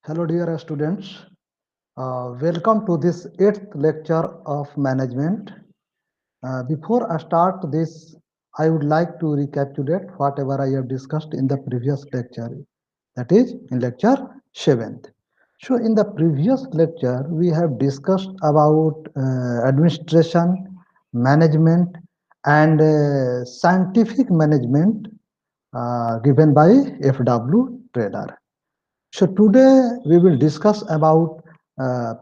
Hello, dear students. Welcome to this eighth lecture of management. Before I start this, I would like to recapitulate whatever I have discussed in the previous lecture, that is, in lecture 7th. So, in the previous lecture, we have discussed about administration, management, and scientific management given by F.W. Trader. So today we will discuss about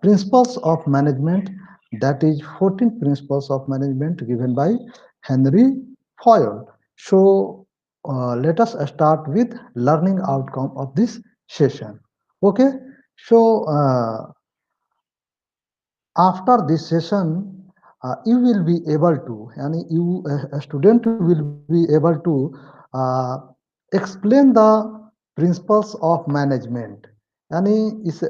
principles of management, that is 14 principles of management given by Henry Fayol. So let us start with learning outcome of this session. Okay. So after this session, you will be able to, yani you a student will be able to explain the principles of management. यानी इस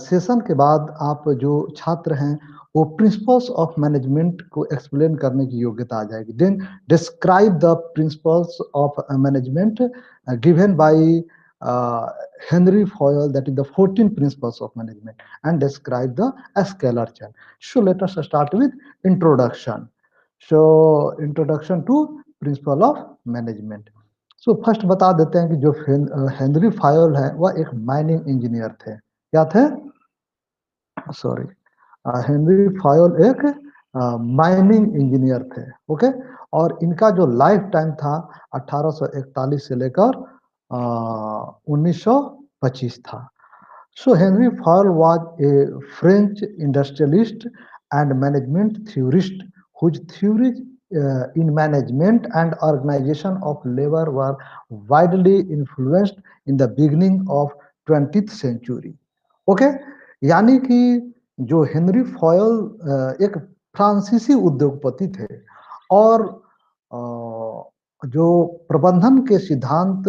session के बाद आप जो छात्र हैं वो principles of management को एक्सप्लेन करने की योग्यता आ जाएगी. Then describe the principles of management given by Henry Fayol, that is the 14 principles of management, and describe the scalar chain. So let us start with introduction. So introduction to principle of management. So first बता देते हैं कि जो Henry फायोल है वह एक mining engineer थे. क्या थे? सॉरी, हेनरी फायोल एक माइनिंग इंजीनियर थे. ओके. और इनका जो लाइफ टाइम था 1841 से लेकर 1925 था. So Henry Fayol was a French industrialist and management theorist whose theories in management and organization of labor were widely influenced in the beginning of 20th century. Okay, यानी कि जो हेनरी फॉयल एक फ्रांसीसी उद्योगपति थे और जो प्रबंधन के सिद्धांत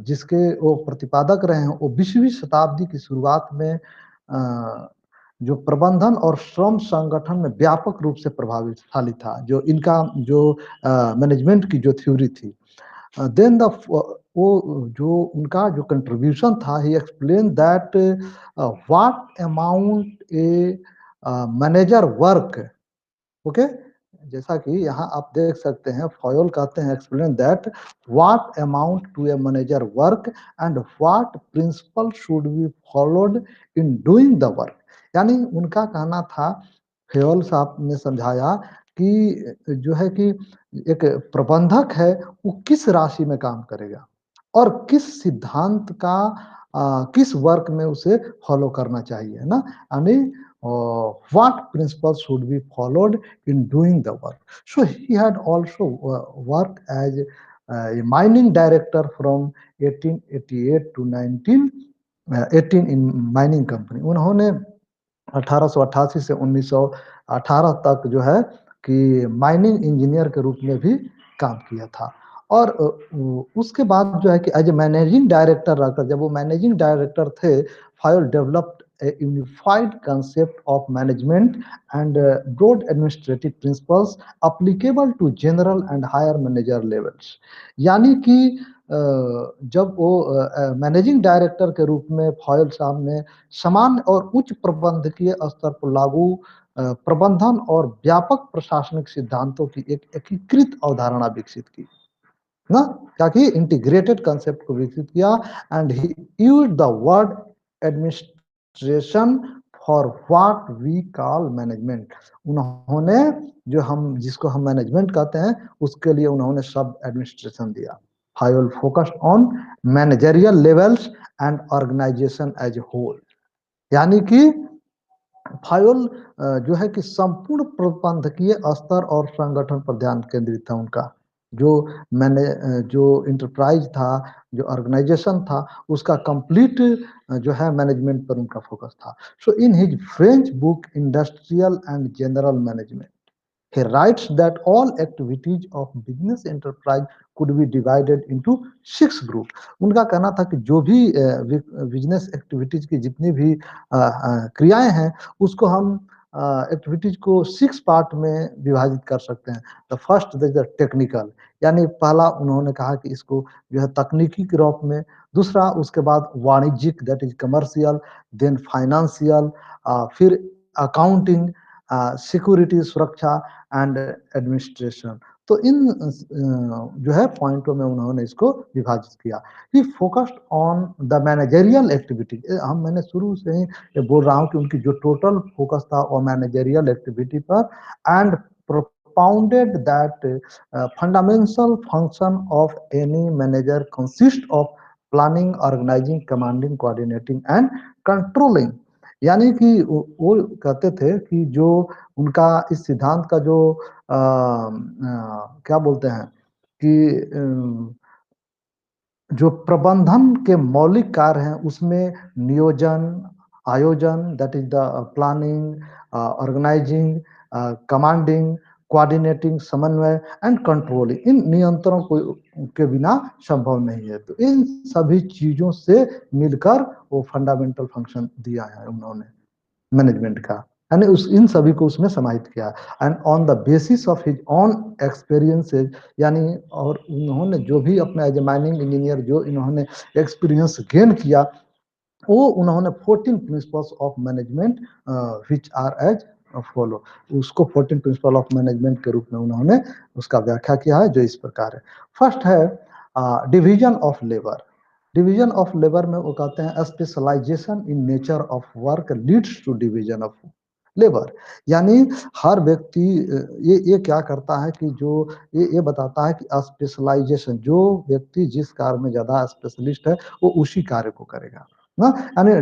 जिसके वो प्रतिपादक रहे हैं वो 20वीं शताब्दी की शुरुआत में जो प्रबंधन और श्रम संगठन में व्यापक रूप से प्रभावशाली था. जो इनका जो मैनेजमेंट की जो थ्योरी थी, देन द वो जो उनका जो कंट्रीब्यूशन था, he explain that what amount a manager work. Okay. जैसा कि यहाँ आप देख सकते हैं, फॉयल कहते हैं explain that what amount to a manager work and what principle should be followed in doing the work. यानी उनका कहना था, फॉयल साहब ने समझाया कि जो है कि एक प्रबंधक है वो किस राशि में काम करेगा और किस सिद्धांत का किस वर्क में उसे फॉलो करना चाहिए, है ना. यानी what principles should be followed in doing the work. So he had also worked as a mining director from 1888 to 1918 in mining company. उन्होंने 1888 से 1918 तक जो है कि माइनिंग इंजीनियर के रूप में भी काम किया था. और उसके बाद जो है कि एज ए मैनेजिंग डायरेक्टर रहकर, जब वो मैनेजिंग डायरेक्टर थे, file developed a unified concept of management and broad administrative principles applicable to general and higher manager levels. यानी कि जब वो मैनेजिंग डायरेक्टर के रूप में फॉयल साहब ने समान और उच्च प्रबंधकीय स्तर पर लागू प्रबंधन और व्यापक प्रशासनिक सिद्धांतों की एक एकीकृत अवधारणा विकसित की ना, क्या कि इंटीग्रेटेड कंसेप्ट को विकसित किया. And he used the word administration for what we call management. उन्होंने जो हम जिसको हम मैनेजमेंट कहते हैं उसके लिए उन्होंने शब्द एडमिनिस्ट्रेशन दिया. Fayol focused on managerial levels and organization as a whole. यानी कि फायल जो है कि संपूर्ण प्रबंधकीय स्तर और संगठन पर ध्यान केंद्रित था. उनका जो मैंने जो इंटरप्राइज था, जो ऑर्गेनाइजेशन था, उसका कंप्लीट जो है मैनेजमेंट पर उनका फोकस था. So in his French book industrial and general management, he writes that all activities of business enterprise could be divided into 6 group. उनका कहना था कि जो भी बिजनेस एक्टिविटीज की जितनी भी क्रियाएं हैं उसको हम एक्टिविटीज को 6 पार्ट में विभाजित कर सकते हैं। द फर्स्ट द टेक्निकल, यानी पहला उन्होंने कहा कि इसको जो है तकनीकी के रूप में, दूसरा उसके बाद वाणिज्यिक that is commercial, then financial, फिर अकाउंटिंग, सिक्योरिटी सुरक्षा एंड एडमिनिस्ट्रेशन। तो इन जो है पॉइंटों में उन्होंने इसको विभाजित किया। He focused on the managerial activity. हम मैंने शुरू से ही ये बोल रहा हूँ कि उनकी जो टोटल फोकस था वो मैनेजेरियल एक्टिविटी पर, and propounded that fundamental function of any manager consists of planning, organizing, commanding, coordinating and controlling। यानी कि वो कहते थे कि जो उनका इस सिद्धांत का जो क्या बोलते हैं कि जो प्रबंधन के मौलिक कार्य हैं उसमें नियोजन, आयोजन that is the planning, organizing, commanding, coordinating समन्वय एंड कंट्रोलिंग, इन नियंत्रणों को के बिना संभव नहीं है। तो इन सभी चीजों से मिलकर वो फंडामेंटल फंक्शन दिया है उन्होंने मैनेजमेंट का, यानी उस इन सभी को उसमें समाहित किया। And on the basis of his on experiences, यानी और उन्होंने जो भी अपना एज ए माइनिंग इंजीनियर जो इन्होंने एक्सपीरियंस गेन किया, वो उन्होंने 14 principles of management which are as follow, उसको 14 प्रिंसिपल ऑफ मैनेजमेंट के रूप में उन्होंने उसका व्याख्या किया है जो इस प्रकार है। फर्स्ट है division of labour. Division of labour में वो कहते हैं specialization in nature of work leads to division of labour. यानी हर व्यक्ति ये क्या करता है कि जो ये बताता है कि स्पेशलाइजेशन, जो व्यक्ति जिस कार्य में ज्यादा स्पेशलिस्ट है वो उसी कार्य को करेगा ना। यानी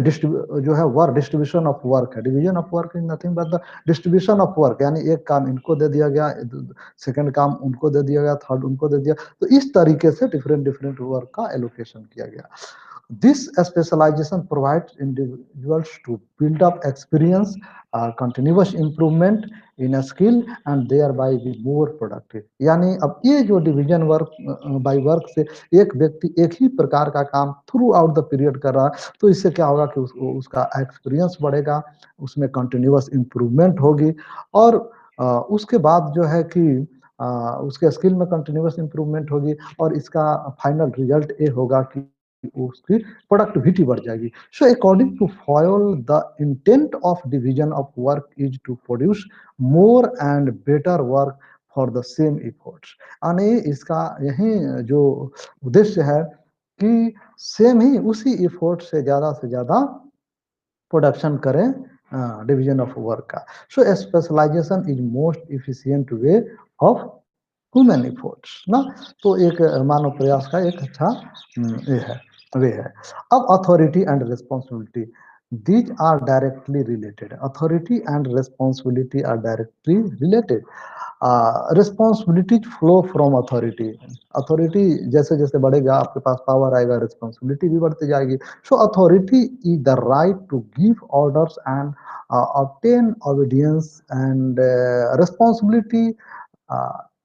जो है वर्क डिस्ट्रीब्यूशन ऑफ वर्क है, division of work is nothing but the distribution of work, यानी एक काम इनको दे दिया गया, सेकंड काम उनको दे दिया गया, थर्ड उनको दे दिया, तो इस तरीके से डिफरेंट डिफरेंट वर्क का एलोकेशन किया गया। This specialization provides individuals to build up experience, continuous improvement in a skill and thereby be more productive। यानी अब ये जो डिवीजन वर्क बाय वर्क से एक व्यक्ति एक ही प्रकार का काम थ्रू आउट द पीरियड कर रहा है, तो इससे क्या होगा कि उसका एक्सपीरियंस बढ़ेगा, उसमें कंटिन्यूअस इम्प्रूवमेंट होगी, और उसके बाद जो है कि उसके स्किल में कंटिन्यूअस इम्प्रूवमेंट होगी, और इसका फाइनल रिजल्ट ये होगा कि उसकी प्रोडक्टिविटी बढ़ जाएगी। So according to Fayol the intent of division of work is to produce more and better work for the same efforts. यानी इसका यही जो उद्देश्य है कि सेम ही उसी एफर्ट से ज्यादा प्रोडक्शन करें डिवीजन ऑफ वर्क का। So specialization is most efficient way of human efforts ना। तो एक मानव प्रयास का एक अच्छा ये है, वे है। अब authority and responsibility, these are directly related, authority and responsibility are directly related. Responsibilities flow from authority, authority जैसे जैसे बढ़ेगा आपके पास पावर आएगा, रिस्पॉन्सिबिलिटी भी बढ़ती जाएगी। So authority is the right to give orders and obtain obedience, and responsibility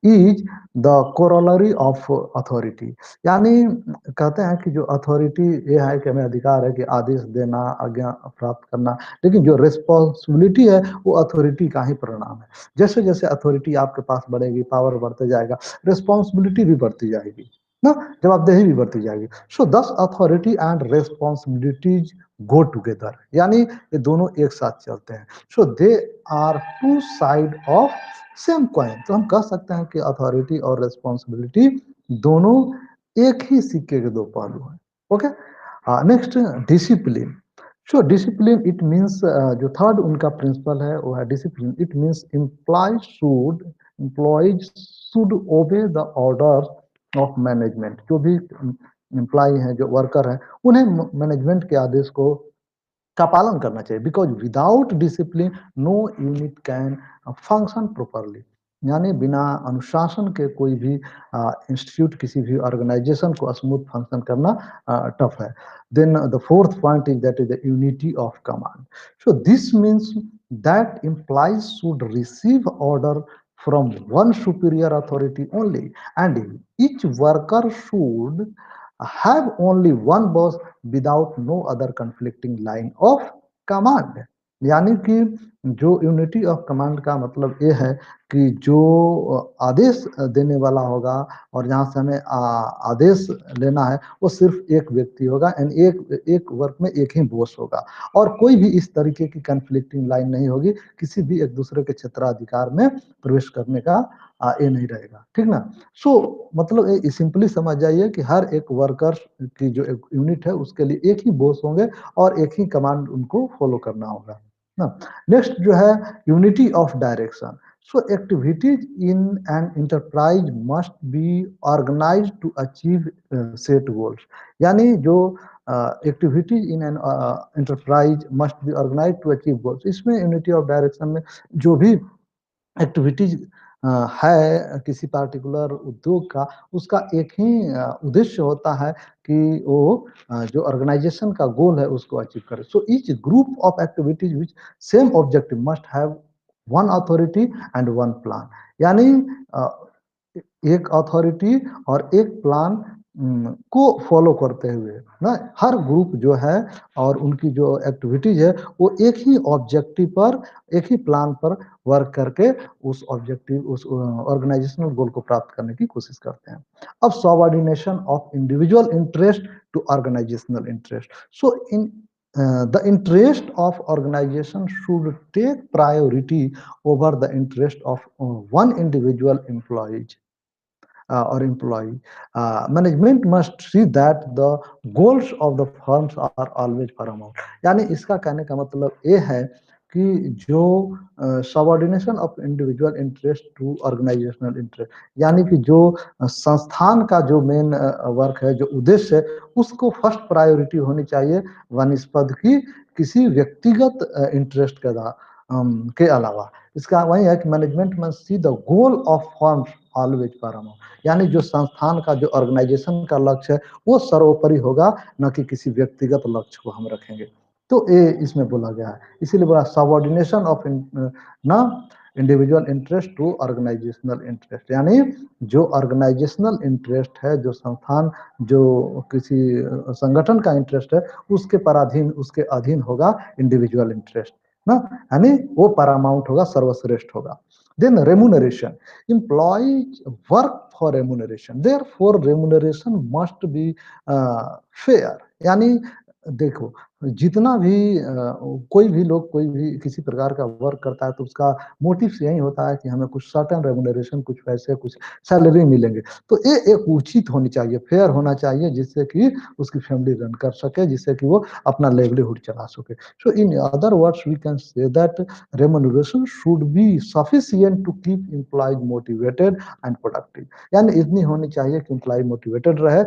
is the corollary of authority. यानी कहते हैं कि जो अथॉरिटी ये है कि हमें अधिकार है कि आदेश देना, आज्ञा प्राप्त करना, लेकिन जो रिस्पॉन्सिबिलिटी है वो अथॉरिटी का ही परिणाम है। जैसे जैसे अथॉरिटी आपके पास बढ़ेगी, पावर बढ़ते जाएगा, रिस्पॉन्सिबिलिटी भी बढ़ती जाएगी ना, जवाबदेही भी बढ़ती जाएगी। So this authority and responsibilities go together, यानी ये दोनों एक साथ चलते हैं। So they are two side of same coin. तो हम कह सकते हैं कि अथॉरिटी और रिस्पॉन्सिबिलिटी दोनों एक ही सिक्के के दो पहलू हैं। Okay, next discipline. So discipline it means, जो थर्ड उनका प्रिंसिपल है वो है discipline. It means employees should obey the order of management. जो भी एम्प्लॉय हैं, जो वर्कर हैं, उन्हें मैनेजमेंट के आदेश को का पालन करना चाहिए। Because without discipline no unit can function properly. यानी बिना अनुशासन के कोई भी इंस्टीट्यूट, किसी भी ऑर्गेनाइजेशन को स्मूथ फंक्शन करना टफ है। Then the fourth point is that is the unity of command. So this means that implies should receive order from one superior authority only, and each worker should have only one boss without no other conflicting line of command। यानी कि जो unity of command का मतलब ये है कि जो आदेश देने वाला होगा और जहाँ से हमें आदेश लेना है वो सिर्फ एक व्यक्ति होगा एंड एक एक वर्क में एक ही बॉस होगा और कोई भी इस तरीके की कन्फ्लिक्टिंग लाइन नहीं होगी किसी भी एक दूसरे के क्षेत्राधिकार में प्रवेश करने का ये नहीं रहेगा ठीक ना। सो मतलब ये सिंपली समझ जाइए कि हर एक वर्कर की जो एक यूनिट है उसके लिए एक ही बॉस होंगे और एक ही कमांड उनको फॉलो करना होगा ना। नेक्स्ट जो है unity of direction. So activities in an enterprise must be organized to achieve set goals. यानी जो activities in an enterprise must be organized to achieve goals. इसमें unity of direction में जो भी एक्टिविटीज है किसी पार्टिकुलर उद्योग का उसका एक ही उद्देश्य होता है कि वो जो ऑर्गेनाइजेशन का गोल है उसको अचीव करे। So each group of activities which same objective must have one authority and one plan. यानी अ, एक अथॉरिटी और एक प्लान को फॉलो करते हुए ना हर ग्रुप जो है और उनकी जो एक्टिविटीज है वो एक ही ऑब्जेक्टिव पर एक ही प्लान पर वर्क करके उस ऑब्जेक्टिव उस ऑर्गेनाइजेशनल गोल को प्राप्त करने की कोशिश करते हैं। अब subordination of individual interest to organizational interest. So in the interest of organization should take priority over the interest of one individual employees or employee. Management must see that the goals of the firms are always paramount. यानी इसका कहने का मतलब ये है कि जो subordination of individual interest to organizational interest यानी कि जो संस्थान का जो मेन वर्क है जो उद्देश्य है उसको फर्स्ट प्रायोरिटी होनी चाहिए वनिस्पत की किसी व्यक्तिगत इंटरेस्ट के अलावा। इसका वही है कि management must see the goal of firms always paramount। यानी जो संस्थान का जो ऑर्गेनाइजेशन का लक्ष्य है वो सर्वोपरि होगा न कि किसी व्यक्तिगत लक्ष्य को हम रखेंगे। तो ये इसमें बोला गया है इसीलिए बोला सबऑर्डिनेशन ऑफ ना individual interest to organizational interest. यानी जो ऑर्गेनाइजेशनल इंटरेस्ट है जो संस्थान जो किसी संगठन का इंटरेस्ट है उसके पराधीन उसके अधीन होगा इंडिविजुअल इंटरेस्ट ना। यानी वो पैरामाउंट होगा सर्वश्रेष्ठ होगा। Then remuneration employees work for remuneration therefore remuneration must be fair। यानी देखो जितना भी कोई भी लोग कोई भी किसी प्रकार का वर्क करता है तो उसका मोटिव यही होता है कि हमें कुछ सर्टेन रेमुनरेशन कुछ पैसे कुछ सैलरी मिलेंगे। तो ये एक उचित होनी चाहिए फेयर होना चाहिए जिससे कि उसकी फैमिली रन कर सके जिससे कि वो अपना लेवलीहुड चला सके। So in other words we can say that remuneration should be sufficient to keep employees motivated and productive। यानी इतनी होनी चाहिए कि एम्प्लॉय मोटिवेटेड रहे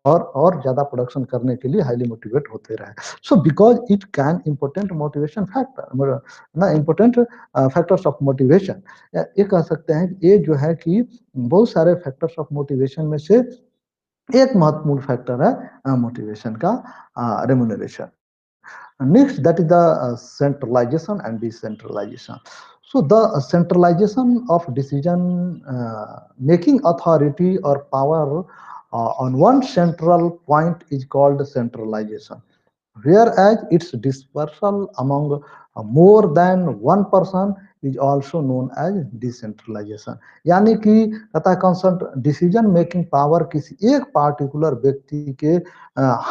और ज्यादा प्रोडक्शन करने के लिए हाईली मोटिवेट होते रहे। So because it can important motivation factor ना इम्पोर्टेंट फैक्टर्स ऑफ मोटिवेशन। ये कह सकते हैं ये जो है कि बहुत सारे फैक्टर्स ऑफ मोटिवेशन में से एक महत्वपूर्ण फैक्टर है मोटिवेशन का remuneration. Next, that is the centralization and decentralization. So the centralization of decision making authority or power on one central point is called centralization, whereas its dispersal among more than one person is also known as decentralization। यानी कि कहता है कंसंट decision making power किसी एक particular व्यक्ति के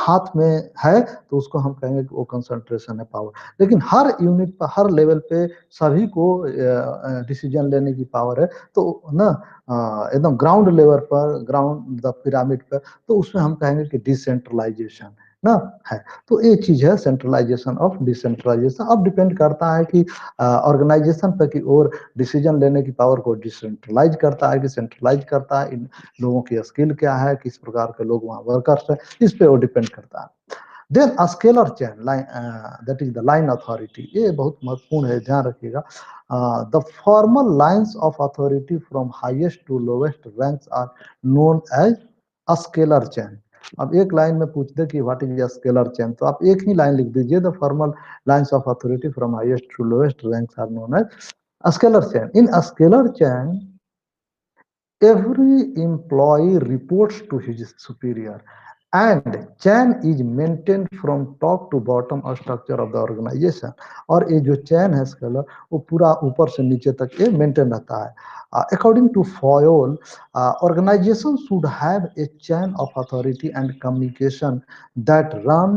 हाथ में है तो उसको हम कहेंगे कि वो कंसंट्रेशन है पावर। लेकिन हर यूनिट पर हर लेवल पे सभी को डिसीजन लेने की पावर है तो ना एकदम ग्राउंड लेवल पर ग्राउंड द पिरामिड पर तो उसमें हम कहेंगे कि डिसेंट्रलाइजेशन ना है। तो ये चीज है सेंट्रलाइजेशन ऑफ डिसेंट्रलाइजेशन। अब डिपेंड करता है कि ऑर्गेनाइजेशन पर की और डिसीजन लेने की पावर को डिसेंट्रलाइज करता है कि सेंट्रलाइज करता है। इन लोगों की स्किल क्या है किस प्रकार के लोग वहाँ वर्कर्स है इस पे वो डिपेंड करता है। Then scalar chain line that is the line authority ये बहुत महत्वपूर्ण है ध्यान रखिएगा। The formal lines of authority from highest to lowest ranks are known as scalar chain. अब एक लाइन में पूछ दे कि व्हाट इज स्केलर चेन तो आप एक ही लाइन लिख दीजिए the formal lines of authority from highest to lowest ranks are known as scalar chain. In scalar chain every employee reports to his superior। And chain is maintain from top to bottom structure of the organization. और ये जो चैन है scalar वो पूरा ऊपर से नीचे तक ये मेंटेन रहता है। According to Fayol, organization should have a chain of authority and communication that run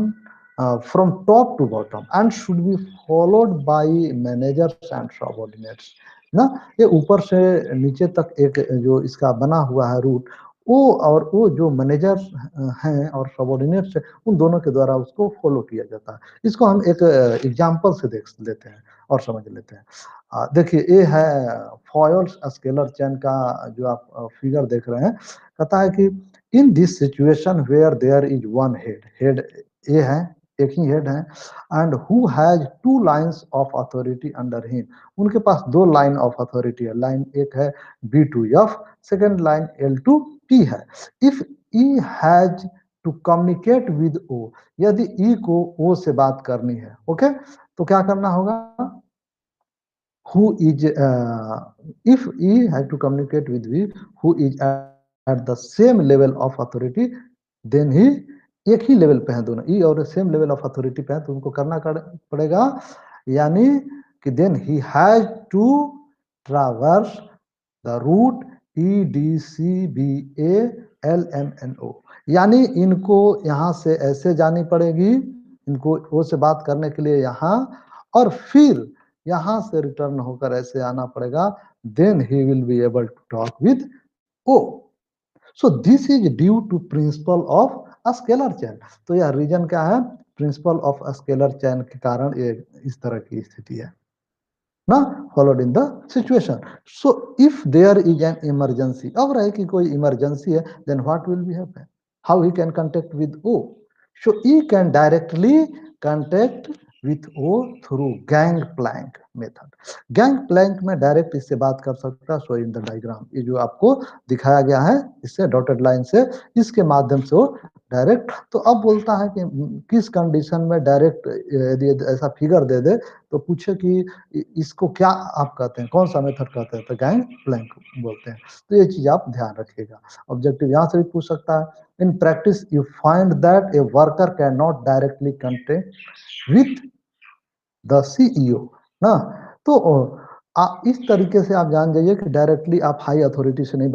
from top to bottom and should be followed by managers and subordinates ना। ये ऊपर से नीचे तक एक जो इसका बना हुआ है रूट, वो और वो जो मैनेजर हैं और सबॉर्डिनेट्स हैं उन दोनों के द्वारा उसको फॉलो किया जाता है। इसको हम एक एग्जांपल से देख लेते हैं और समझ लेते हैं। देखिए ये है फॉयल्स स्केलर चेन का जो आप फिगर देख रहे हैं। कहता है कि in this situation where there is one head, head A है, एक ही हेड है, and who has two lines of authority under him. उनके पास दो लाइन ऑफ अथॉरिटी है, लाइन एक है B to F, second line L to T है। If E has to communicate with O, यदि ई को ओ से बात करनी है, ओके, तो क्या करना होगा? who is if E had to communicate with V who is at the same level of authority, then he एक ही लेवल पे हैं दोनों, ई और सेम लेवल ऑफ अथॉरिटी पे हैं, तो उनको करना पड़ेगा, यानी कि then he has to traverse the route E D C B A L M N O, यानी इनको यहाँ से ऐसे जानी पड़ेगी, इनको ओ से बात करने के लिए यहाँ, और फिर यहाँ से रिटर्न होकर ऐसे आना पड़ेगा, then he will be able to talk with O. So this is due to principle of scalar chain. तो यह रीजन क्या है? प्रिंसिपल ऑफ स्केलर चैन के कारण ये इस तरह की स्थिति है ना, followed in the situation. So if there is an emergency, अब रहे कि कोई इमरजेंसी है, then what will be happen, how he can contact with O? So E can directly contact with O through gang plank method. Gang plank में direct इससे बात कर सकता है, सो इन द डायग्राम ये जो आपको दिखाया गया है इससे डॉटेड लाइन से, इसके माध्यम से वो डायरेक्ट, तो अब बोलता है कि किस कंडीशन में डायरेक्ट यदि ऐसा फिगर दे दे तो पूछे कि इसको क्या आप कहते हैं, कौन सा मेथड कहते हैं, तो गैंग प्लैंक बोलते हैं। तो ये चीज आप ध्यान रखिएगा। ऑब्जेक्टिव यहाँ से भी पूछ सकता है, in practice you find that a worker can not directly contact with the CEO ना। तो इस तरीके से आप जान जाइए कि डायरेक्टली आप हाई अथॉरिटी से नहीं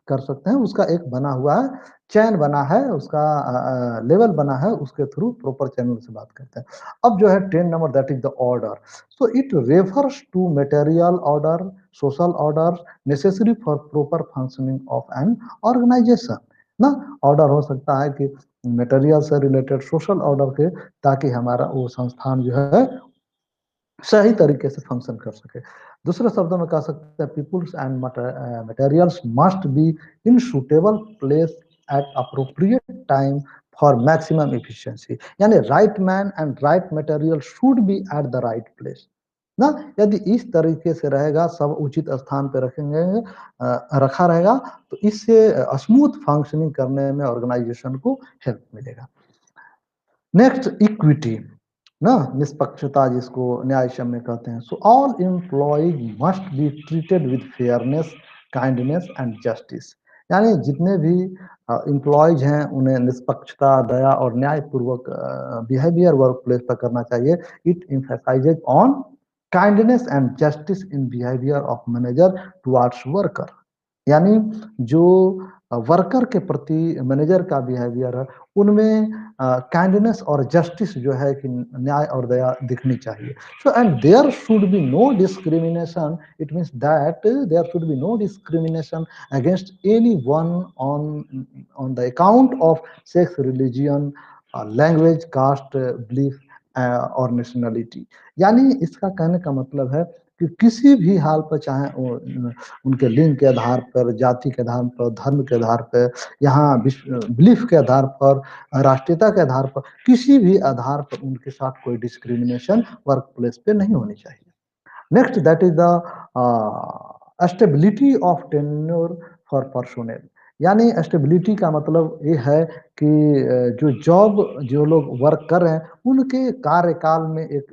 कर सकते हैं, उसका एक बना हुआ है, चैन बना है, उसका लेवल बना है, उसके थ्रू प्रॉपर चैनल से बात करते हैं। अब जो है 10 number, that is the order. So it refers to material order, social order necessary for proper functioning of an organization ना। ऑर्डर हो सकता है कि मटेरियल से रिलेटेड, सोशल ऑर्डर के, ताकि हमारा वो संस्थान जो है सही तरीके से फंक्शन कर सके। दूसरे शब्दों में कह सकते हैं peoples and materials must be in suitable place at appropriate time for maximum efficiency, यानी right man and right material should be at the right place ना। यदि इस तरीके से रहेगा, सब उचित स्थान पे रखेंगे, रखा रहेगा, तो इससे स्मूथ फंक्शनिंग करने में ऑर्गेनाइजेशन को हेल्प मिलेगा। नेक्स्ट इक्विटी ना, निष्पक्षता जिसको न्याय सम्य कहते हैं। So all employees must be treated with fairness, kindness and justice, यानी जितने भी एम्प्लॉयज हैं उन्हें निष्पक्षता, दया और न्यायपूर्वक बिहेवियर वर्क प्लेस पर करना चाहिए। It emphasises on kindness and justice in behaviour of manager towards worker, यानी जो वर्कर के प्रति मैनेजर का बिहेवियर है उनमें काइंडनेस और जस्टिस जो है कि न्याय और दया दिखनी चाहिए। So and there should be no discrimination, it means that there should be no discrimination against any one on the account of sex, religion, language, caste, belief और नेशनलिटी। यानी इसका कहने का मतलब है कि किसी भी हाल पर, चाहे उनके लिंग के आधार पर, जाति के आधार पर, धर्म के आधार पर, यहाँ बिलीफ के आधार पर, राष्ट्रीयता के आधार पर, किसी भी आधार पर उनके साथ कोई डिस्क्रिमिनेशन वर्क प्लेस पे नहीं होनी चाहिए। Next that is the stability of tenure for personnel, यानी स्टेबिलिटी का मतलब ये है कि जो जॉब जो लोग वर्क कर रहे हैं उनके कार्यकाल में एक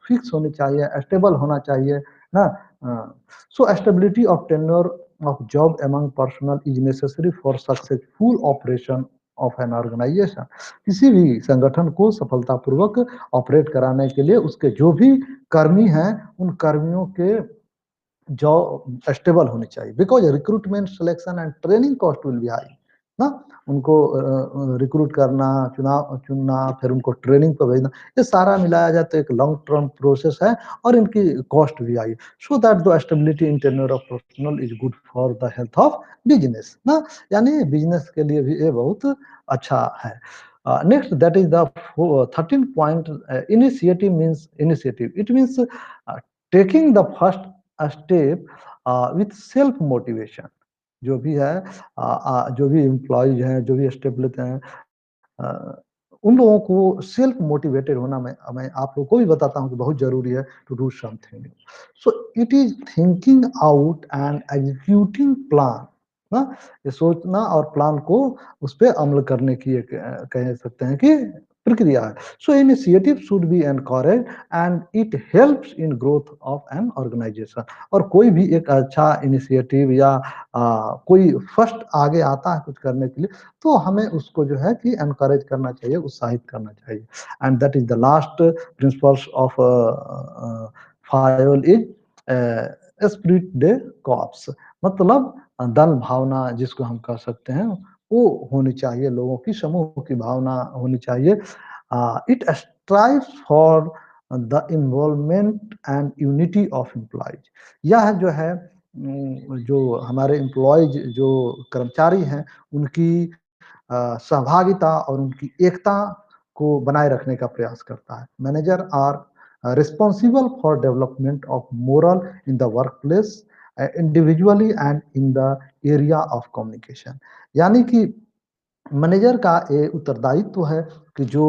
फिक्स होनी चाहिए, स्टेबल होना चाहिए ना। So stability of tenure of job among personnel is necessary for successful operation of an organization. किसी भी संगठन को सफलतापूर्वक ऑपरेट कराने के लिए उसके जो भी कर्मी हैं, उन कर्मियों के जॉब स्टेबल होनी चाहिए, because recruitment, selection and training cost will be high ना। उनको रिक्रूट करना, चुनाव चुनना, फिर उनको ट्रेनिंग पर भेजना, ये सारा मिलाया जाए तो एक लॉन्ग टर्म प्रोसेस है और इनकी कॉस्ट भी आई। So that the stability in tenure of professional is good for the health of business ना। यानी बिजनेस के लिए भी ये बहुत अच्छा है। Next, that is the 13 point, initiative means, initiative it means taking the first step with self motivation. जो भी है जो भी एम्प्लॉयज हैं, जो भी स्टेप लेते हैं, अ, उन लोगों को सेल्फ मोटिवेटेड होना, मैं आप लोगों को भी बताता हूँ कि बहुत जरूरी है to do something. So it is thinking out and executing plan ना। ये सोचना और प्लान को उस पर अमल करने की एक कह सकते हैं कि प्रक्रिया है। So initiative should be encourage and it helps in growth of an organization. और कोई भी एक अच्छा इनिशिएटिव या कोई फर्स्ट आगे आता है कुछ करने के लिए, तो हमें उसको जो है कि एनकरेज करना चाहिए, उत्साहित करना चाहिए। And that is the last principles of Fayol is spirit de corps. मतलब दल भावना जिसको हम कह सकते हैं, वो होनी चाहिए, लोगों की समूह की भावना होनी चाहिए। It strives for the involvement and unity of employees. यह जो है जो हमारे एम्प्लॉयज, जो कर्मचारी हैं, उनकी सहभागिता और उनकी एकता को बनाए रखने का प्रयास करता है। Manager are responsible for development of morale in the work place, individually and in the area of communication. यानी कि मैनेजर का ये उत्तरदायित्व है कि जो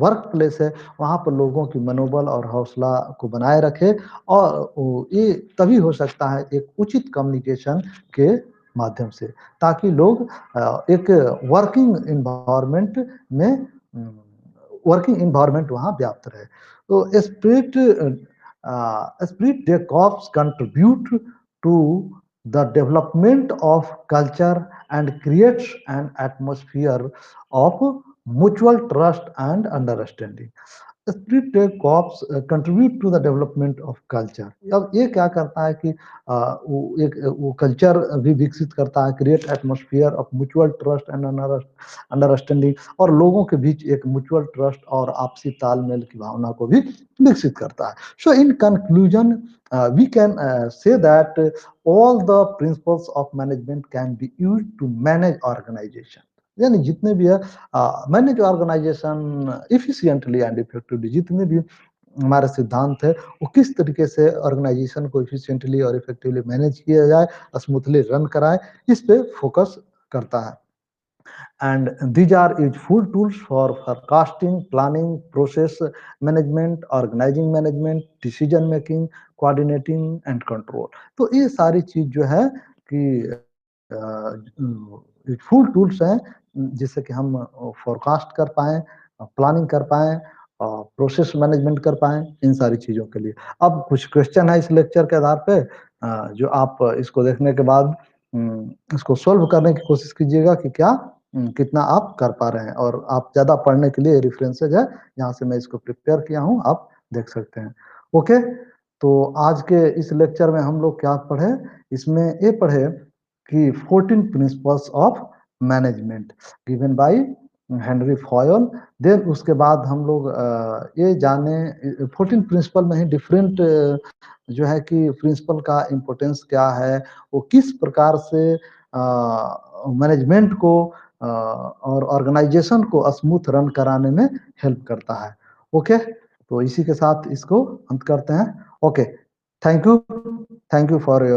वर्क प्लेस है, वहाँ पर लोगों की मनोबल और हौसला को बनाए रखे। और ये तभी हो सकता है एक उचित कम्युनिकेशन के माध्यम से, ताकि लोग एक वर्किंग इन्वायरमेंट में वर्किंग इन्वायरमेंट वहाँ व्याप्त रहे। तो spirit de corps contribute to the development of culture and creates an atmosphere of mutual trust and understanding. Spirit corps contribute to the development of culture. अब ये क्या करता है कि वो कल्चर भी विकसित करता है, create atmosphere of mutual trust and understanding, और लोगों के बीच एक म्यूचुअल ट्रस्ट और आपसी तालमेल की भावना को भी विकसित करता है। So in conclusion we can say that all the principles of management can be used to manage organization। यानी जितने भी है manage organization efficiently and effectively, जितने भी हमारे सिद्धांत है, वो किस तरीके से ऑर्गेनाइजेशन को इफिशिएंटली और इफेक्टिवली मैनेज किया जाए, स्मूथली रन कराए, इस पे फोकस करता है। And these are useful tools for forecasting, planning, process management, organizing management, decision making, coordinating and control। तो ये सारी चीज जो है कि यूजफुल टूल्स हैं, जिससे कि हम फोरकास्ट कर पाए, प्लानिंग कर पाए, प्रोसेस मैनेजमेंट कर पाए, इन सारी चीजों के लिए। अब कुछ क्वेश्चन है इस लेक्चर के आधार पे, जो आप इसको देखने के बाद इसको सॉल्व करने की कोशिश कीजिएगा कि क्या कितना आप कर पा रहे हैं। और आप ज़्यादा पढ़ने के लिए रेफरेंसेज है, यहाँ से मैं इसको प्रिपेयर किया हूँ, आप देख सकते हैं। ओके, तो आज के इस लेक्चर में हम लोग क्या पढ़े, इसमें ये पढ़े कि 14 principles of management given by Henry Fayol. देन उसके बाद हम लोग ये जाने 14 प्रिंसिपल में ही डिफरेंट जो है कि प्रिंसिपल का इम्पोर्टेंस क्या है, वो किस प्रकार से मैनेजमेंट को और ऑर्गेनाइजेशन को स्मूथ रन कराने में हेल्प करता है। ओके, तो इसी के साथ इसको अंत करते हैं। Okay, thank you for your